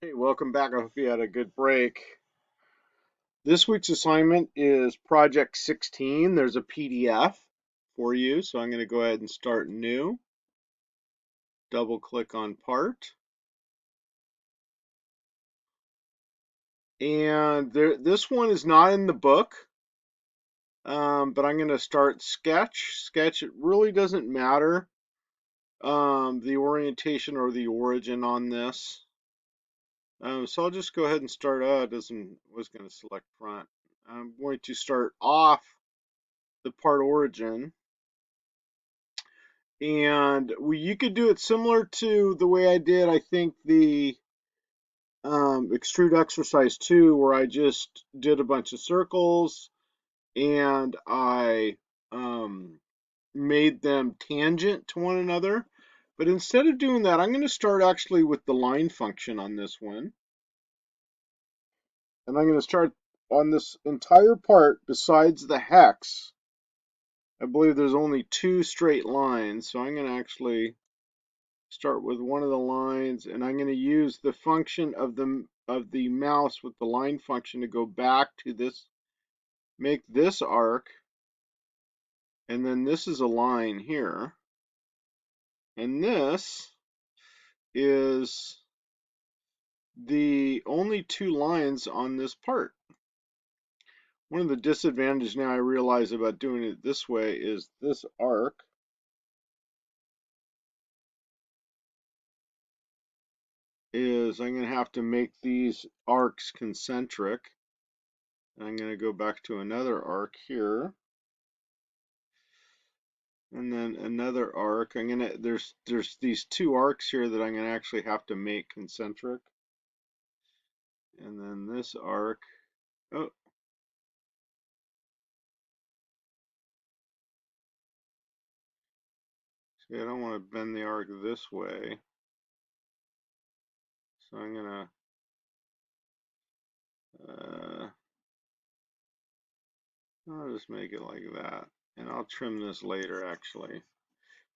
Okay, welcome back. I hope you had a good break. This week's assignment is Project 16. There's a PDF for you, so I'm going to go ahead and start new. Double click on part. And this one is not in the book, but I'm going to start sketch. Sketch, it really doesn't matter the orientation or the origin on this. So I'll just go ahead and start. Was going to select front. I'm going to start off the part origin. And you could do it similar to the way I did, I think, the extrude exercise 2, where I just did a bunch of circles and I made them tangent to one another. But instead of doing that, I'm going to start actually with the line function on this one. And I'm going to start on this entire part besides the hex. I believe there's only 2 straight lines, so I'm going to actually start with one of the lines, and I'm going to use the function of the mouse with the line function to go back to this, make this arc, and then this is a line here, and this is the only 2 lines on this part. One of the disadvantages now I realize about doing it this way is this arc is I'm going to have to make these arcs concentric. I'm going to go back to another arc here, and then another arc. There's these 2 arcs here that I'm gonna actually have to make concentric, and then this arc. Oh, see, I don't want to bend the arc this way, so I'm gonna I'll just make it like that, and I'll trim this later actually.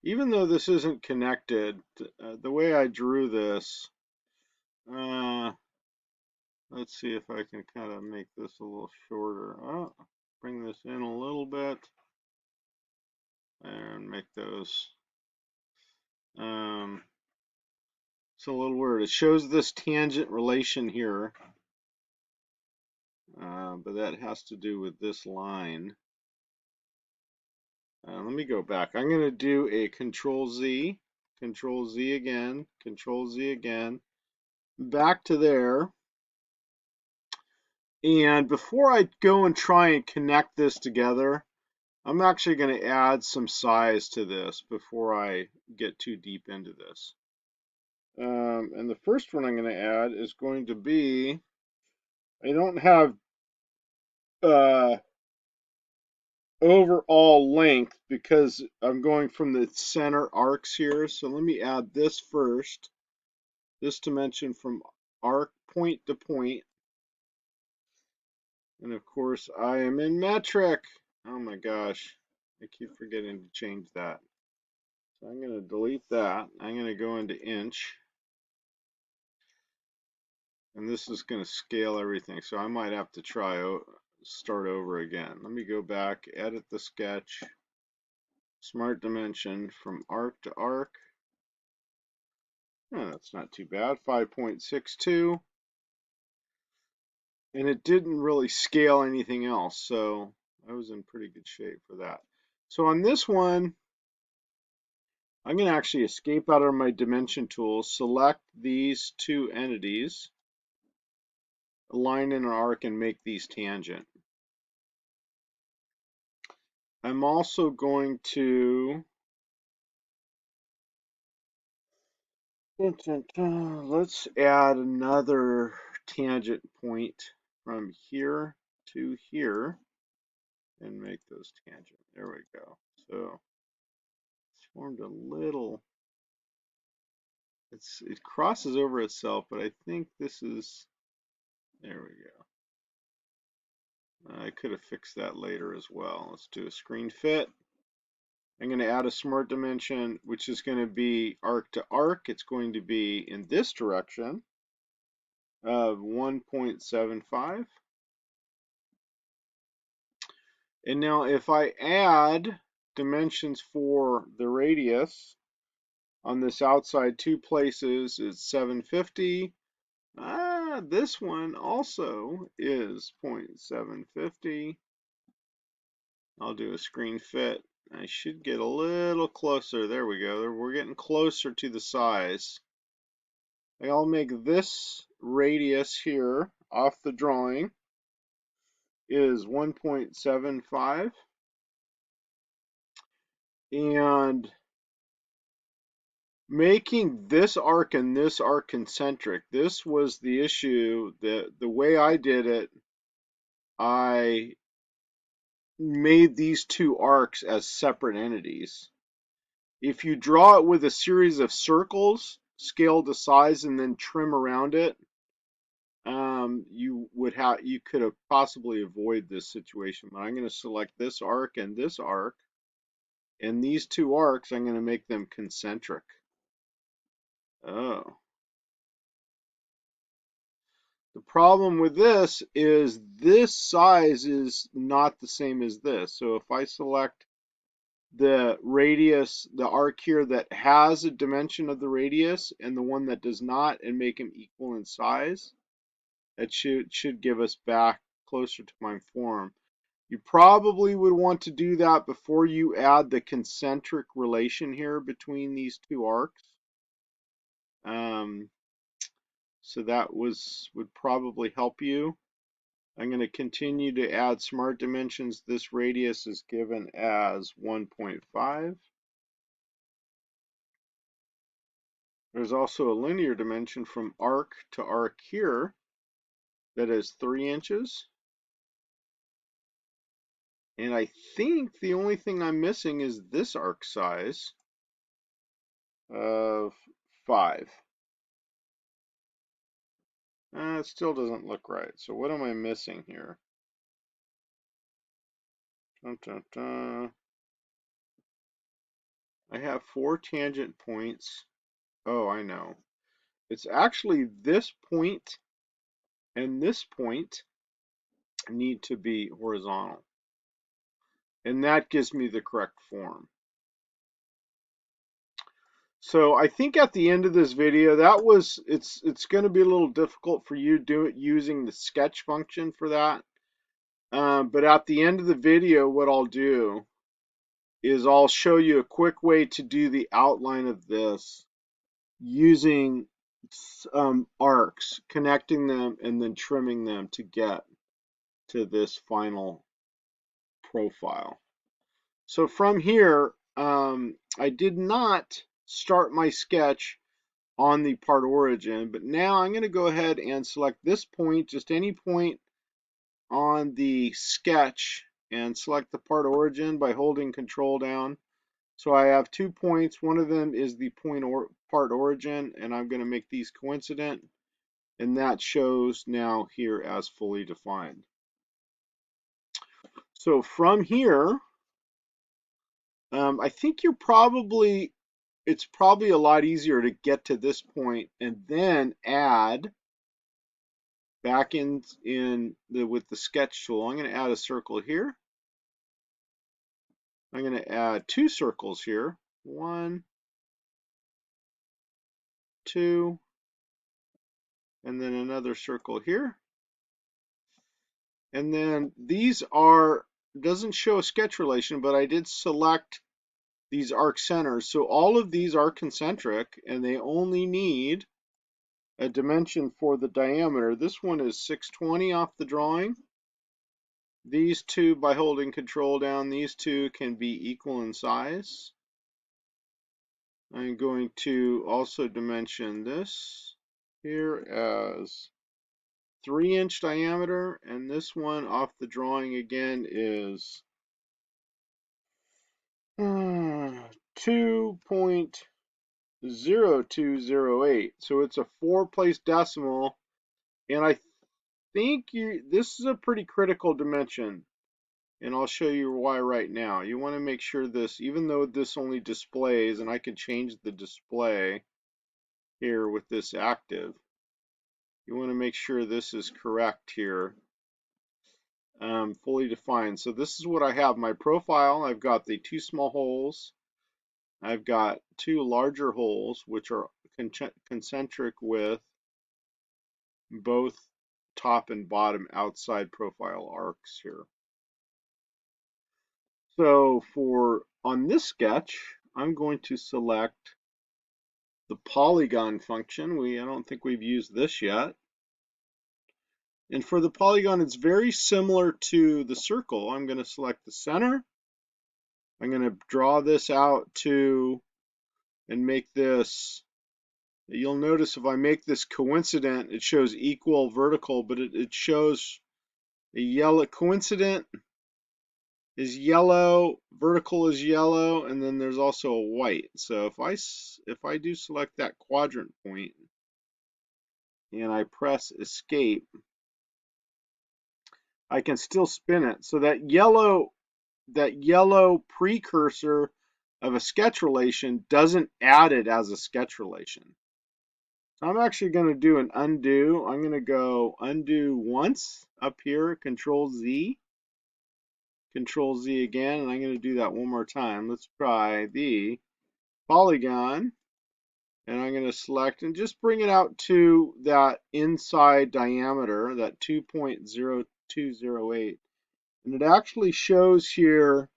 Even though this isn't connected, the way I drew this, uh, let's see if I can kind of make this a little shorter. Oh, bring this in a little bit and make those. It's a little weird. It shows this tangent relation here, but that has to do with this line. Let me go back. I'm going to do a Control Z again, Control Z again, back to there. And before I go and try and connect this together, I'm actually going to add some size to this before I get too deep into this. And the first one I'm going to add is going to be, I don't have overall length because I'm going from the center arcs here. So let me add this first, this dimension from arc point to point. And of course I am in metric. Oh my gosh, I keep forgetting to change that. So I'm going to delete that. I'm going to go into inch. And this is going to scale everything. So I might have to start over again. Let me go back, edit the sketch, smart dimension from arc to arc. Oh, that's not too bad, 5.62. And it didn't really scale anything else, so I was in pretty good shape for that. So on this one, I'm going to actually escape out of my dimension tool, select these 2 entities, align in an arc, and make these tangent. I'm also going to let's add another tangent point from here to here and make those tangent. There we go. So it's formed a little, it crosses over itself, but I think this is, there we go. I could have fixed that later as well. Let's do a screen fit. I'm going to add a smart dimension, which is going to be arc to arc. It's going to be in this direction. of 1.75. And now if I add dimensions for the radius on this outside two places, it's 750. This one also is 0.750. I'll do a screen fit. I should get a little closer. There we go. We're getting closer to the size. I'll make this radius here off the drawing is 1.75, and making this arc and this arc concentric, this was the issue. The way I did it, I made these two arcs as separate entities. If you draw it with a series of circles, scale to size, and then trim around it, you could have possibly avoid this situation. But I'm going to select this arc, and these two arcs, I'm going to make them concentric. Oh. The problem with this is this size is not the same as this. So if I select the radius, the arc here that has a dimension of the radius and the one that does not, and make them equal in size, that should give us back closer to my form. You probably would want to do that before you add the concentric relation here between these two arcs. So that would probably help you. I'm going to continue to add smart dimensions. This radius is given as 1.5. There's also a linear dimension from arc to arc here that is 3 inches. And I think the only thing I'm missing is this arc size of 5. It still doesn't look right. So what am I missing here? Dun, dun, dun. I have 4 tangent points. Oh, I know. It's actually this point and this point need to be horizontal. And that gives me the correct form. So I think at the end of this video, it's going to be a little difficult for you to do it using the sketch function for that. But at the end of the video, what I'll do is I'll show you a quick way to do the outline of this using arcs, connecting them and then trimming them to get to this final profile. So from here, I did not start my sketch on the part origin, but now I'm going to go ahead and select this point, just any point on the sketch, and select the part origin by holding Control down. So I have 2 points. One of them is the part origin, and I'm going to make these coincident, and that shows now here as fully defined. So from here, I think it's probably a lot easier to get to this point and then add back with the sketch tool. I'm going to add a circle here. I'm going to add 2 circles here. 1, 2, and then another circle here. And then doesn't show a sketch relation, but I did select these arc centers. So all of these are concentric, and they only need a dimension for the diameter. This one is 620 off the drawing. These two, by holding Control down, these two can be equal in size. I'm going to also dimension this here as 3-inch diameter, and this one off the drawing again is 2.0208. So it's a 4-place decimal, and I think this is a pretty critical dimension, and I'll show you why right now. You want to make sure this, even though this only displays, and I can change the display here with this active, you want to make sure this is correct here, fully defined. So this is what I have. My profile, I've got the two small holes. I've got two larger holes, which are concentric with both top and bottom outside profile arcs here. So on this sketch, I'm going to select the polygon function. I don't think we've used this yet. And for the polygon, it's very similar to the circle. I'm going to select the center. I'm going to draw this out and make this, you'll notice if I make this coincident, it shows equal vertical, but it shows a yellow. Coincident is yellow, vertical is yellow, and then there's also a white. So if I do select that quadrant point and I press escape, I can still spin it. So that yellow precursor of a sketch relation doesn't add it as a sketch relation. So I'm actually going to do an undo. I'm going to go undo once up here, Control Z again, and I'm going to do that one more time. Let's try the polygon, and I'm going to select and just bring it out to that inside diameter, that 2.0208. And it actually shows here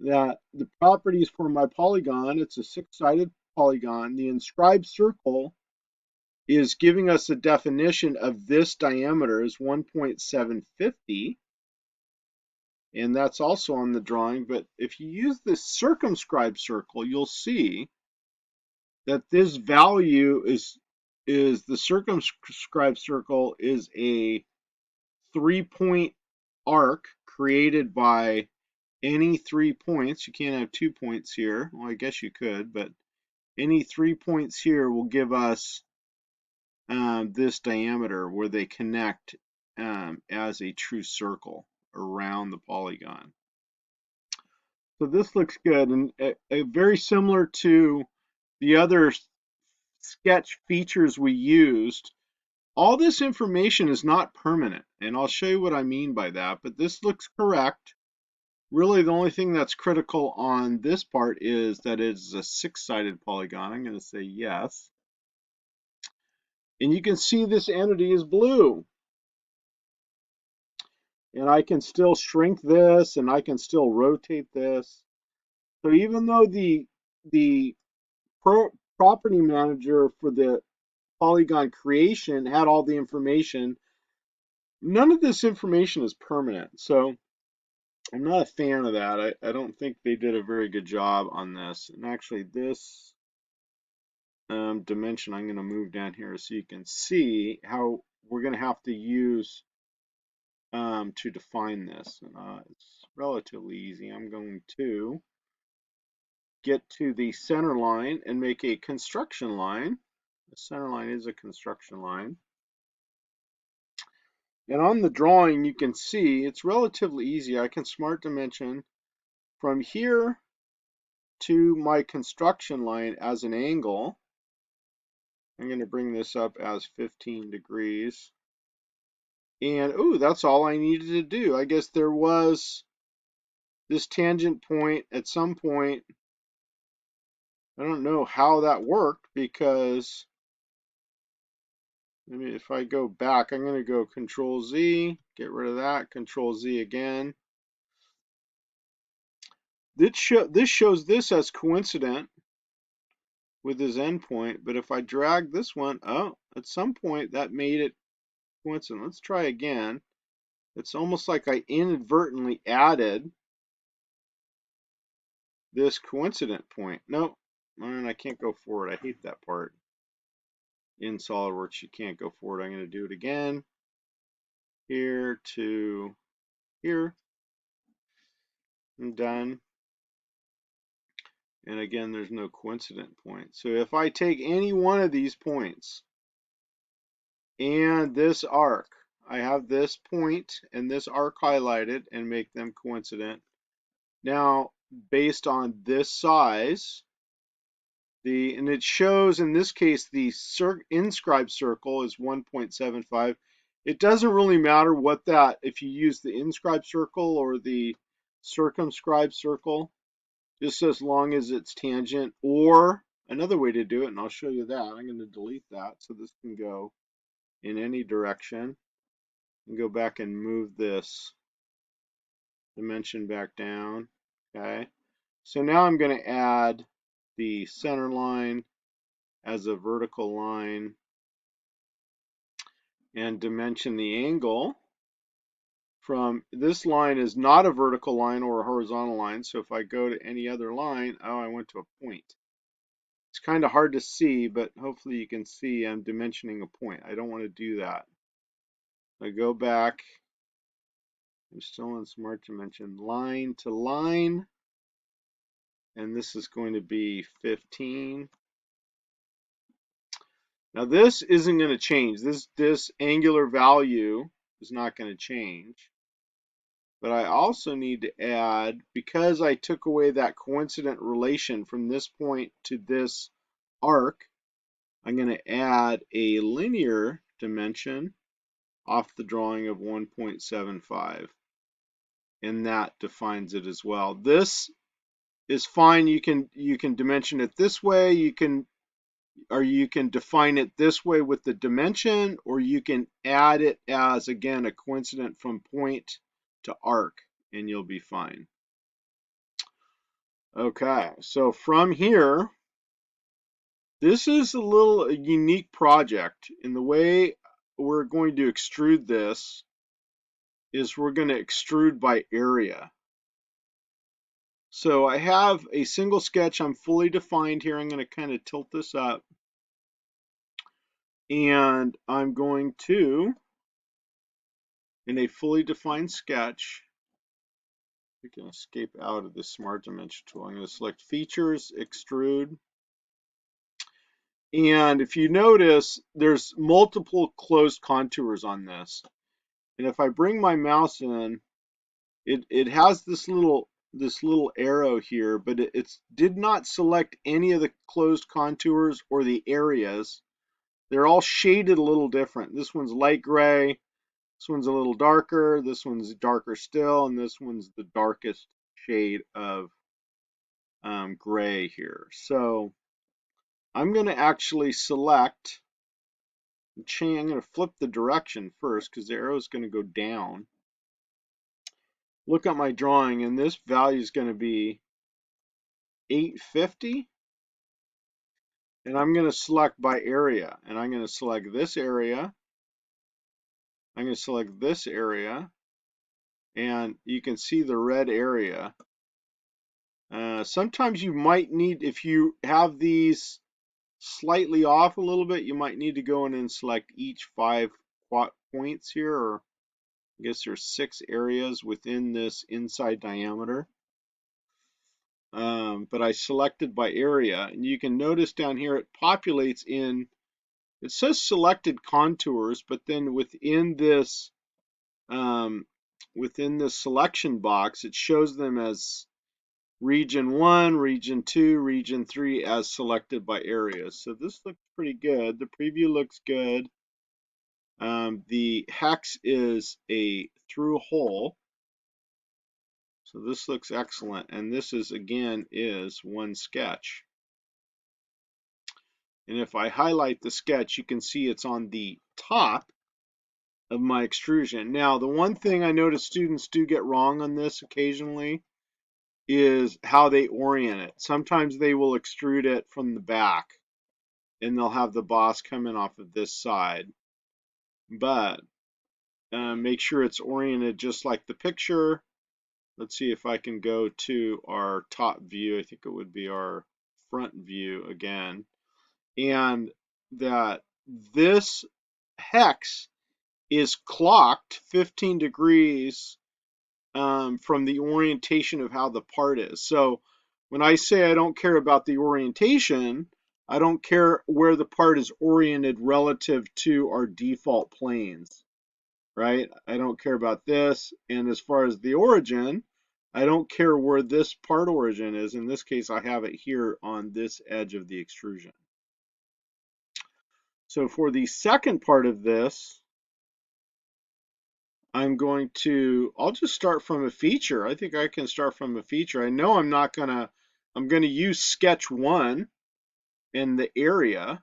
that the properties for my polygon, it's a six-sided polygon. The inscribed circle is giving us a definition of this diameter is 1.750. And that's also on the drawing. But if you use this circumscribed circle, you'll see that this value is the circumscribed circle is a 3-point arc created by any 3 points. You can't have 2 points here. Well, I guess you could, but any 3 points here will give us this diameter where they connect as a true circle around the polygon. So this looks good, and very similar to the other sketch features we used. All this information is not permanent, and I'll show you what I mean by that, but this looks correct. Really, the only thing that's critical on this part is that it's a six-sided polygon. I'm going to say yes. And you can see this entity is blue. And I can still shrink this, and I can still rotate this. So even though the property manager for the polygon creation had all the information, none of this information is permanent. So I'm not a fan of that. I don't think they did a very good job on this. And actually this dimension I'm going to move down here so you can see how we're going to have to use to define this. And it's relatively easy. I'm going to get to the center line and make a construction line. The center line is a construction line. And on the drawing, you can see it's relatively easy. I can smart dimension from here to my construction line as an angle. I'm going to bring this up as 15 degrees. And, ooh, that's all I needed to do. I guess there was this tangent point at some point. I don't know how that worked because maybe if I go back, I'm going to go Control Z, get rid of that, Control Z again. This shows this as coincident with his endpoint, but if I drag this one, oh, at some point that made it coincident. Let's try again. It's almost like I inadvertently added this coincident point. Nope, I can't go forward. I hate that part. In SolidWorks, you can't go forward. I'm going to do it again. Here to here. I'm done. And again, there's no coincident point. So if I take any one of these points and this arc, I have this point and this arc highlighted and make them coincident. Now, based on this size, And it shows in this case the inscribed circle is 1.75. It doesn't really matter what that, if you use the inscribed circle or the circumscribed circle, just as long as it's tangent. Or another way to do it, and I'll show you that. I'm going to delete that so this can go in any direction. And go back and move this dimension back down. Okay. So now I'm going to add the center line as a vertical line and dimension the angle from this line is not a vertical line or a horizontal line. So if I go to any other line, oh, I went to a point. It's kind of hard to see, but hopefully you can see I'm dimensioning a point. I don't want to do that. I go back. I'm still in Smart Dimension, line to line, and this is going to be 15. Now this isn't going to change. This angular value is not going to change. But I also need to add, because I took away that coincident relation from this point to this arc, I'm going to add a linear dimension off the drawing of 1.75. And that defines it as well. This is fine. You can dimension it this way. You can define it this way with the dimension, or you can add it as, again, a coincident from point to arc, and you'll be fine. Okay, so from here, this is a little unique project. And the way we're going to extrude this is we're going to extrude by area. So I have a single sketch. I'm fully defined here. I'm going to kind of tilt this up. And I'm going to, in a fully defined sketch, we can escape out of the Smart Dimension tool. I'm going to select Features, Extrude. And if you notice, there's multiple closed contours on this. And if I bring my mouse in, it has this little arrow here, but it did not select any of the closed contours or the areas. They're all shaded a little different. This one's light gray, this one's a little darker, this one's darker still, and this one's the darkest shade of gray here. So I'm going to actually select, I'm going to flip the direction first because the arrow is going to go down. Look at my drawing, and this value is going to be 850. And I'm going to select by area, and I'm going to select this area. I'm going to select this area, and you can see the red area. Sometimes you might need, if you have these slightly off a little bit, you might need to go in and select each 5 points here, or I guess there's 6 areas within this inside diameter. But I selected by area, and you can notice down here it populates in, it says selected contours, but then within this selection box, it shows them as region 1, region 2, region 3 as selected by areas. So this looks pretty good. The preview looks good. The hex is a through hole. So this looks excellent. And this is, again, is one sketch. And if I highlight the sketch, you can see it's on the top of my extrusion. Now, the one thing I notice students do get wrong on this occasionally is how they orient it. Sometimes they will extrude it from the back, and they'll have the boss come in off of this side. But make sure it's oriented just like the picture. Let's see if I can go to our top view. I think it would be our front view again. And that this hex is clocked 15 degrees from the orientation of how the part is. So when I say I don't care about the orientation, I don't care where the part is oriented relative to our default planes, right? I don't care about this. And as far as the origin, I don't care where this part origin is. In this case, I have it here on this edge of the extrusion. So for the second part of this, I'll just start from a feature. I think I can start from a feature. I know I'm going to use sketch 1 in the area.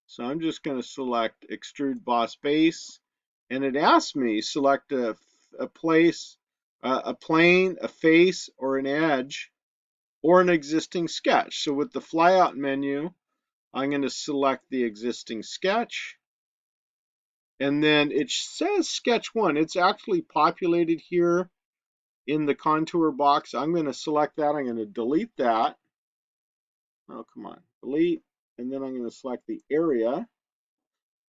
So I'm just going to select extrude boss base, and it asks me select a place, a plane, a face, or an edge, or an existing sketch. So with the flyout menu, I'm going to select the existing sketch. And then it says sketch 1. It's actually populated here in the contour box. I'm going to select that. I'm going to delete that. Oh, come on. Delete. And then I'm going to select the area.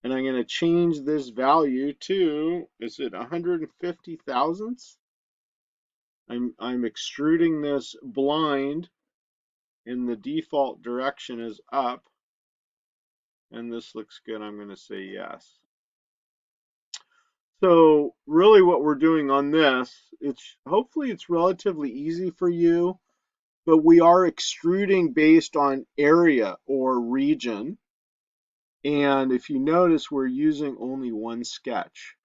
And I'm going to change this value to, is it 150 thousandths? I'm extruding this blind, and the default direction is up. And this looks good. I'm going to say yes. So really what we're doing on this, hopefully it's relatively easy for you, but we are extruding based on area or region. And if you notice, we're using only one sketch.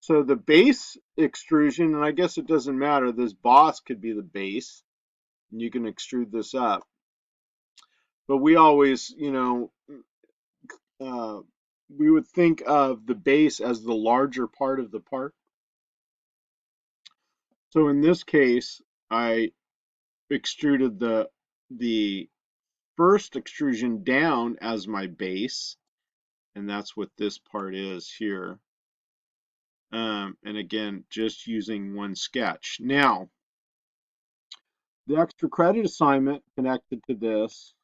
So the base extrusion, and I guess it doesn't matter, this boss could be the base, and you can extrude this up. But we always, we would think of the base as the larger part of the part. So in this case, I extruded the first extrusion down as my base, and that's what this part is here. And again, just using one sketch. Now, the extra credit assignment connected to this,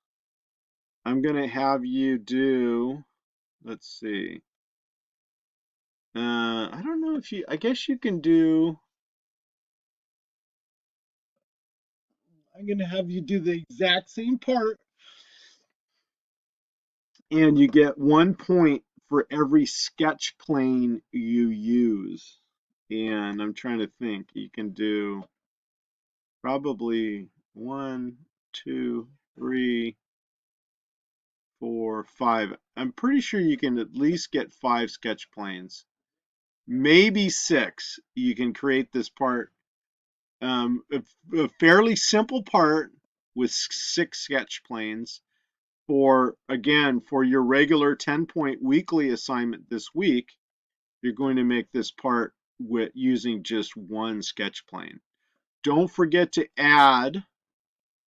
I'm going to have you do, let's see. I don't know if I guess you can do, I'm going to have you do the exact same part, and you get 1 point for every sketch plane you use. And I'm trying to think, you can do probably 1, 2, 3, 4, 5. I'm pretty sure you can at least get 5 sketch planes, maybe 6. You can create this part, a fairly simple part with 6 sketch planes. For your regular 10-point weekly assignment this week, you're going to make this part using just one sketch plane. Don't forget to add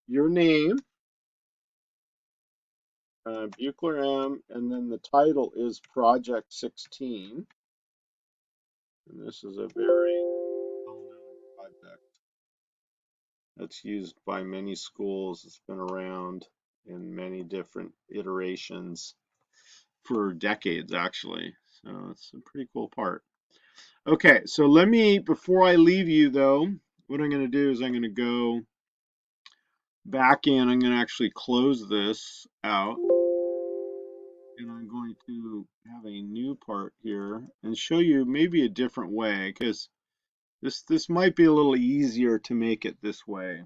your name, Buechler M, and then the title is Project 16. And this is a very well-known project that's used by many schools. It's been around in many different iterations for decades, actually. So it's a pretty cool part. Okay, so before I leave you though, what I'm going to do is I'm going to go back in. I'm going to actually close this out. And I'm going to have a new part here and show you maybe a different way, because this might be a little easier to make it this way.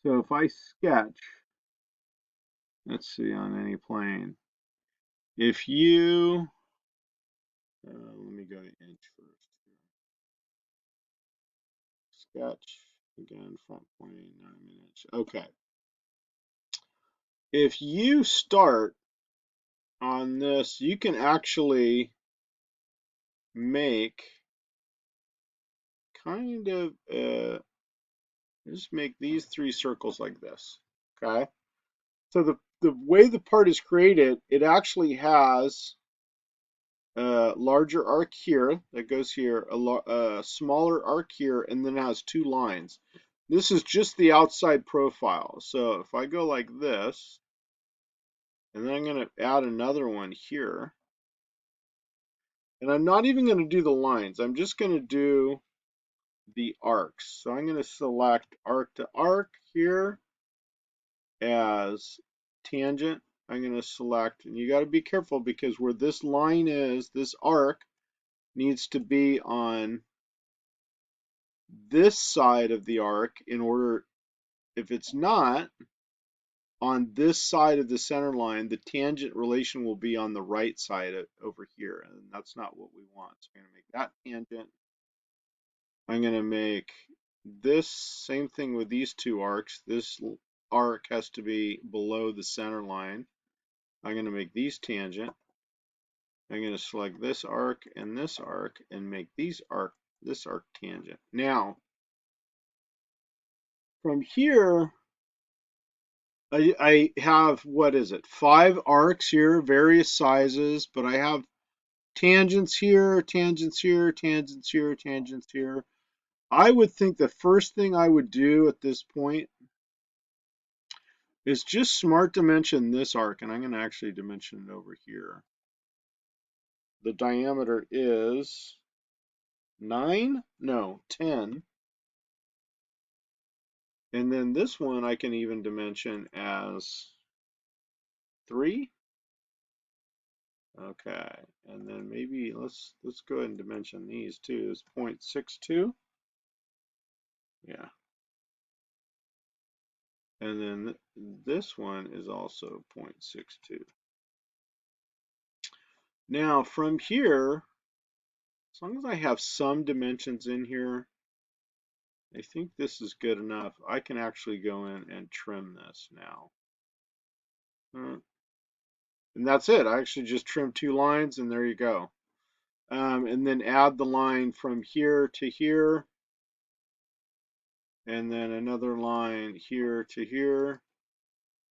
So if I sketch, let's see, on any plane, if you, let me go to inch first. Sketch, again, front plane, 9 inch. Okay. If you start on this, you can actually make kind of, just make these 3 circles like this, okay? So the way the part is created, it actually has a larger arc here that goes here, a smaller arc here, and then it has 2 lines. This is just the outside profile. So if I go like this, and then I'm going to add another one here, and I'm not even going to do the lines. I'm just going to do the arcs. So I'm going to select arc to arc here as tangent. I'm going to select, and you got to be careful because where this line is, this arc needs to be on this side of the arc in order, if it's not on this side of the center line, the tangent relation will be on the right side over here, and that's not what we want. So I'm going to make that tangent. I'm going to make this same thing with these two arcs. This arc has to be below the center line. I'm going to make these tangent. I'm going to select this arc and make this arc tangent. Now, from here, I have, what is it, 5 arcs here, various sizes, but I have tangents here, tangents here, tangents here, tangents here. I would think the first thing I would do at this point is just smart dimension this arc, and I'm going to actually dimension it over here. The diameter is 9? No, 10. And then this one I can even dimension as 3. Okay, and then maybe let's go ahead and dimension these too. It's 0.62. Yeah. And then this one is also 0.62. Now from here, as long as I have some dimensions in here, I think this is good enough. I can actually go in and trim this now. And that's it. I actually just trimmed 2 lines, and there you go. And then add the line from here to here, and then another line here to here.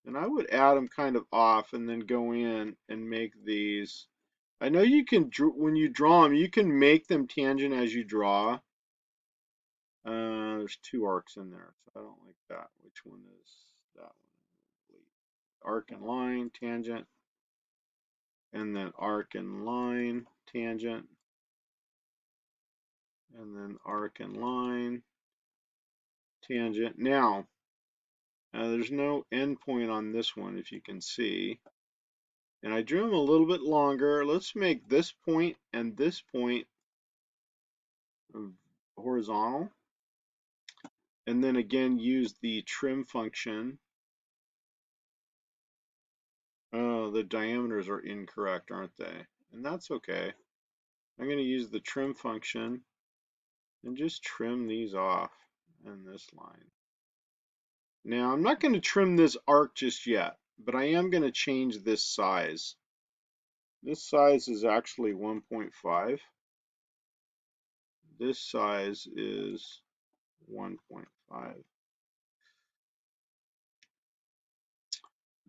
And I would add them kind of off and then go in and make these. I know you can, when you draw them, you can make them tangent as you draw. There's 2 arcs in there, so I don't like that. Which one is that one? Arc and line, tangent, and then arc and line, tangent, and then arc and line, tangent. Now, there's no endpoint on this one, if you can see. And I drew them a little bit longer. Let's make this point and this point horizontal. And then again, use the trim function. Oh, the diameters are incorrect, aren't they? And that's okay. I'm going to use the trim function and just trim these off in this line. Now, I'm not going to trim this arc just yet, but I am going to change this size. This size is actually 1.5. This size is 1.5.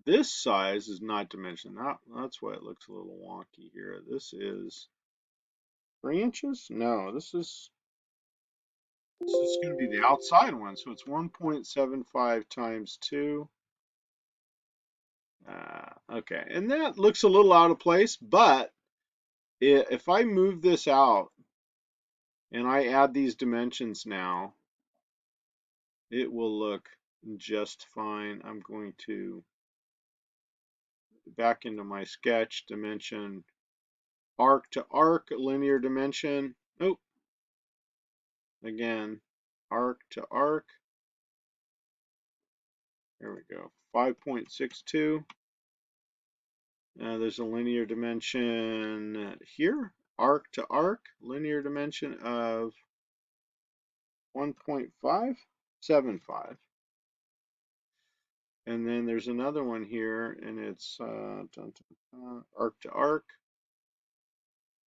This size is not dimensioned. That's why it looks a little wonky here. This is 3 inches? No, this is going to be the outside one. So it's 1.75 times 2. Okay, and that looks a little out of place, but if I move this out and I add these dimensions now, it will look just fine. I'm going to back into my sketch, dimension arc to arc, linear dimension. Oh, again, arc to arc. There we go, 5.62. There's a linear dimension here, arc to arc, linear dimension of 1.575. And then there's another one here, and it's arc to arc.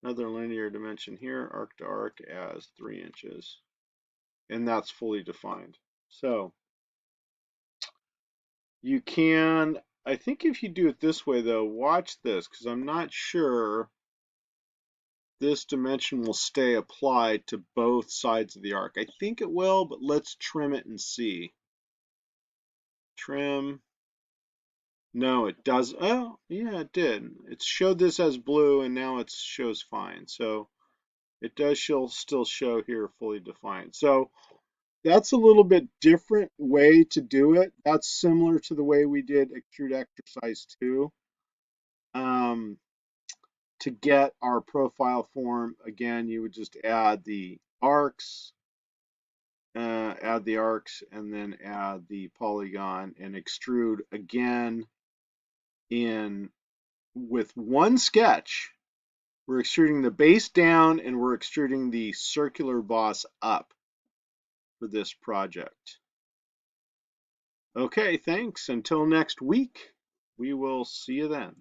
Another linear dimension here, arc to arc as 3 inches. And that's fully defined. So you can, I think if you do it this way though, watch this, because I'm not sure this dimension will stay applied to both sides of the arc. I think it will, but let's trim it and see. Trim. No, it does. Oh, yeah, it did. It showed this as blue, and now it shows fine. So it does still show here fully defined. So that's a little bit different way to do it. That's similar to the way we did extrude exercise 2. To get our profile form, again, you would just add the arcs, add the arcs, and then add the polygon and extrude again in with one sketch. We're extruding the base down and we're extruding the circular boss up for this project. Okay, thanks. Until next week, we will see you then.